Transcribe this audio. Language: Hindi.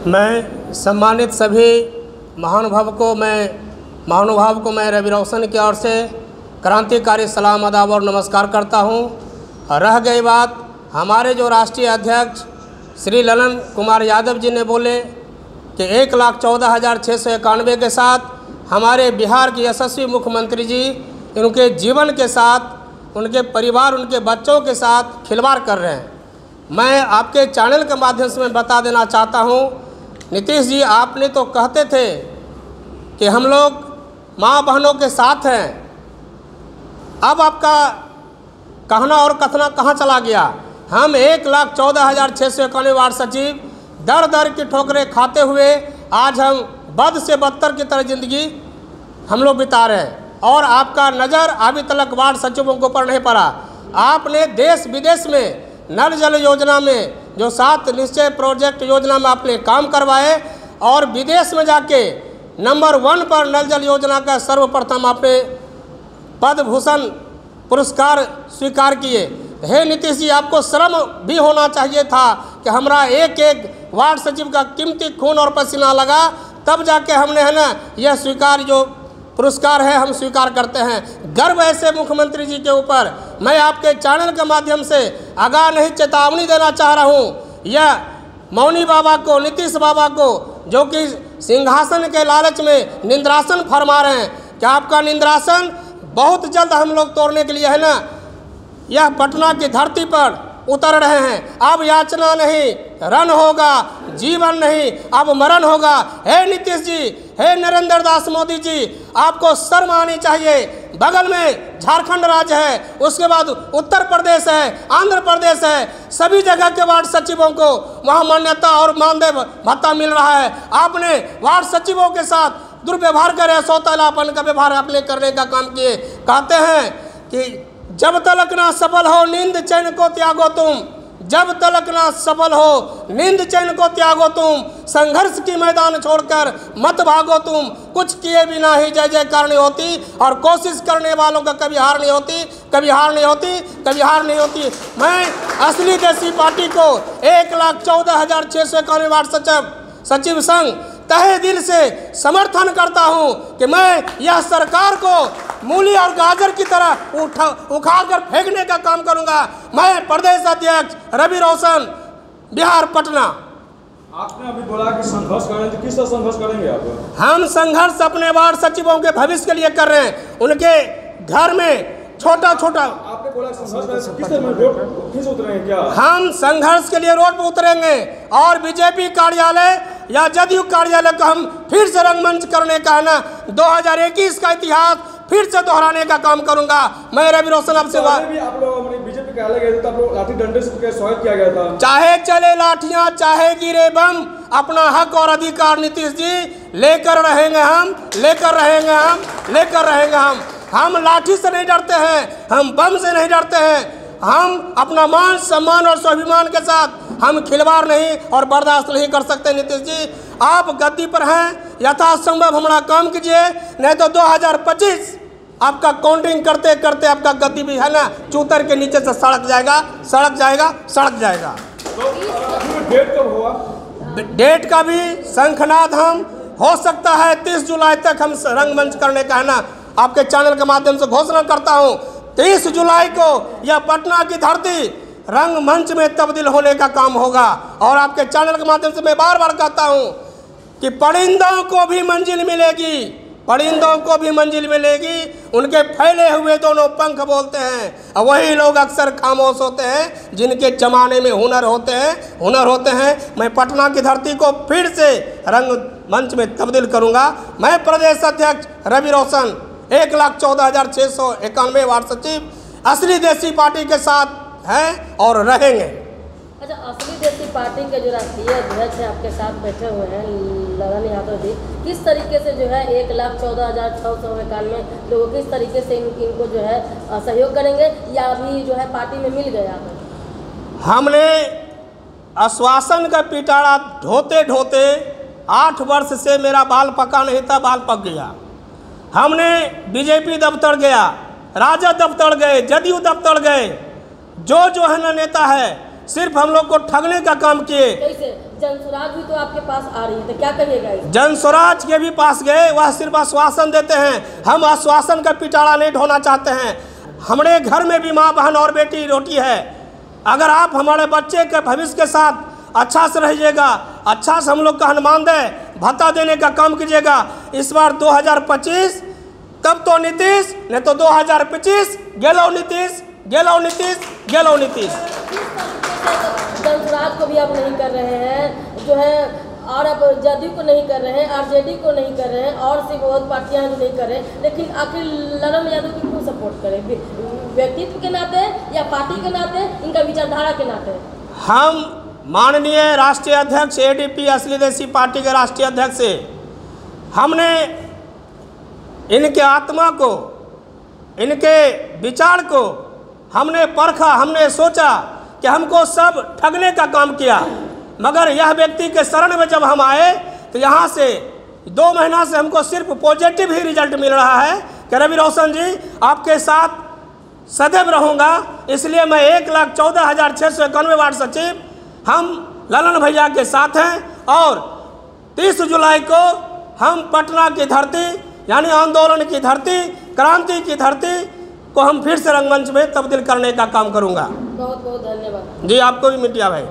मैं सम्मानित सभी महानुभाव को मैं रवि रोशन की ओर से क्रांतिकारी सलाम अदाब और नमस्कार करता हूं। रह गई बात, हमारे जो राष्ट्रीय अध्यक्ष श्री ललन कुमार यादव जी ने बोले कि 1,14,691 के साथ हमारे बिहार के यशस्वी मुख्यमंत्री जी उनके जीवन के साथ, उनके परिवार, उनके बच्चों के साथ खिलवाड़ कर रहे हैं। मैं आपके चैनल के माध्यम से मैं बता देना चाहता हूं, नीतीश जी आपने तो कहते थे कि हम लोग माँ बहनों के साथ हैं, अब आपका कहना और कथना कहाँ चला गया? हम 1,14,691 वार्ड सचिव दर दर की ठोकरें खाते हुए आज हम बद से बदतर की तरह ज़िंदगी हम लोग बिता रहे हैं और आपका नज़र अभी तक वार्ड सचिवों के ऊपर नहीं पड़ा। आपने देश विदेश में नल जल योजना में जो 7 निश्चय प्रोजेक्ट योजना में आपने काम करवाए और विदेश में जाके नंबर 1 पर नल जल योजना का सर्वप्रथम आपने पद्म भूषण पुरस्कार स्वीकार किए। हे नीतीश जी, आपको शर्म भी होना चाहिए था कि हमारा एक एक वार्ड सचिव का कीमती खून और पसीना लगा, तब जाके हमने है ना यह स्वीकार जो पुरस्कार है हम स्वीकार करते हैं। गर्व ऐसे मुख्यमंत्री जी के ऊपर मैं आपके चैनल के माध्यम से आगाह नहीं चेतावनी देना चाह रहा हूँ। यह मौनी बाबा को, नीतीश बाबा को, जो कि सिंहासन के लालच में निंद्रासन फरमा रहे हैं, क्या आपका निंद्रासन बहुत जल्द हम लोग तोड़ने के लिए है ना यह पटना की धरती पर उतर रहे हैं। अब याचना नहीं, रण होगा, जीवन नहीं, अब मरण होगा। हे नीतीश जी, हे नरेंद्र दास मोदी जी, आपको शर्म आनी चाहिए। बगल में झारखंड राज्य है, उसके बाद उत्तर प्रदेश है, आंध्र प्रदेश है, सभी जगह के वार्ड सचिवों को वहाँ मान्यता और मानदेय भत्ता मिल रहा है। आपने वार्ड सचिवों के साथ दुर्व्यवहार करे, सौतेलापन का व्यवहार आपने करने का काम किए। कहते हैं कि जब तलक ना सफल हो नींद चैन को त्यागो तुम, जब तलक ना सफल हो नींद चैन को त्यागो तुम, संघर्ष की मैदान छोड़कर मत भागो तुम। कुछ किए बिना ही जय जयकार नहीं होती और कोशिश करने वालों का कभी हार नहीं होती, कभी हार नहीं होती, कभी हार नहीं होती। मैं असली देसी पार्टी को 1,14,691 वार्ड सचिव संघ तहे दिल से समर्थन करता हूं कि मैं यह सरकार को मूली और गाजर की तरह उखाड़ कर फेंकने का काम करूंगा। मैं प्रदेश अध्यक्ष रवि रोशन, बिहार, पटना। आपने अभी बोला कि संघर्ष करेंगे, तो किस तरह संघर्ष करेंगे आप? हम संघर्ष अपने वार्ड सचिवों के भविष्य के लिए कर रहे हैं। उनके घर में छोटा छोटा, आपने बोला संघर्ष किस तरह रोड फिर उतरेंगे क्या? हम संघर्ष के लिए रोड पर उतरेंगे और बीजेपी कार्यालय या जदयू कार्यालय को हम फिर से रंगमंच करने का है ना 2021 का इतिहास फिर से दोहराने का काम करूंगा। मैं रवि रोशन आपसे आप लोग बीजेपी कार्यालय गए थे तो आप लोग लाठी डंडे से स्वागत किया गया था। चाहे चले लाठियां, चाहे गिरे बम, अपना हक और अधिकार नीतीश जी लेकर रहेंगे हम, लेकर रहेंगे हम, लेकर रहेंगे हम लाठी से नहीं डरते हैं, हम बम से नहीं डरते हैं। हम अपना मान सम्मान और स्वाभिमान के साथ हम खिलवाड़ नहीं और बर्दाश्त नहीं कर सकते। नीतीश जी, आप गद्दी पर हैं, यथासंभव हमारा काम कीजिए, नहीं तो 2025 आपका काउंटिंग करते करते आपका गद्दी भी है ना चूतर के नीचे से सड़क जाएगा, सड़क जाएगा, सड़क जाएगा। तो डेट कब हुआ? डेट का भी शंखनाद हम हो सकता है 30 जुलाई तक हम रंगमंच करने का है ना आपके चैनल के माध्यम से घोषणा करता हूं। 30 जुलाई को यह पटना की धरती रंगमंच में तब्दील होने का काम होगा। और आपके चैनल के माध्यम से मैं बार बार कहता हूं कि परिंदों को भी मंजिल मिलेगी, परिंदों को भी मंजिल मिलेगी। उनके फैले हुए दोनों पंख बोलते हैं और वही लोग अक्सर खामोश होते हैं जिनके जमाने में हुनर होते हैं। मैं पटना की धरती को फिर से रंगमंच में तब्दील करूंगा। मैं प्रदेश अध्यक्ष रवि रोशन 1,14,691 वार्ड सचिव असली देसी पार्टी के साथ हैं और रहेंगे। अच्छा, असली देसी पार्टी के जो राष्ट्रीय अध्यक्ष हैं आपके साथ बैठे हुए हैं ललन यादव जी, किस तरीके से जो है 1,14,691 लोगों किस तरीके से इनको जो है सहयोग करेंगे या अभी जो है पार्टी में मिल गया? हमने आश्वासन का पिटारा ढोते ढोते 8 वर्ष से मेरा बाल पका नहीं था, बाल पक गया। हमने बीजेपी दफ्तर गया, राजद दफ्तर गए, जदयू दफ्तर गए, जो है ना नेता है सिर्फ हम लोग को ठगने का काम किए। कैसे? जनसुराज भी तो आपके पास आ रही है, तो क्या कहिएगा इस? जनसुराज के भी पास गए, वह सिर्फ आश्वासन देते हैं। हम आश्वासन का पिटारा नहीं ढोना चाहते हैं। हमारे घर में भी माँ बहन और बेटी रोटी है। अगर आप हमारे बच्चे के भविष्य के साथ अच्छा से रहिएगा, अच्छा से हम लोग का हनुमान दे भत्ता देने का काम कीजिएगा। इस बार 2025 तब तो नीतीश, नहीं तो 2025 गेलो नीतीश, गेलो नीतीश, गेलो नीतीश। जनसुराज को भी आप नहीं कर रहे हैं जो है, और अब जदयू को नहीं कर रहे हैं, आरजेडी को नहीं कर रहे हैं, और सी बहुत पार्टियां जो नहीं कर रहे हैं, लेकिन आखिर ललन यादव को क्यों सपोर्ट करें? व्यक्तित्व के नाते या पार्टी के नाते, इनका विचारधारा के नाते? हम माननीय राष्ट्रीय अध्यक्ष एडीपी असली देसी पार्टी के राष्ट्रीय अध्यक्ष से हमने इनके आत्मा को, इनके विचार को हमने परखा। हमने सोचा कि हमको सब ठगने का काम किया, मगर यह व्यक्ति के शरण में जब हम आए तो यहाँ से 2 महीना से हमको सिर्फ पॉजिटिव ही रिजल्ट मिल रहा है कि रवि रोशन जी आपके साथ सदैव रहूँगा। इसलिए मैं 1,14,691 वार्ड सचिव हम ललन भैया के साथ हैं। और 30 जुलाई को हम पटना की धरती यानी आंदोलन की धरती, क्रांति की धरती को हम फिर से रंगमंच में तब्दील करने का काम करूँगा। बहुत बहुत धन्यवाद जी। आपको भी मीडिया भाई।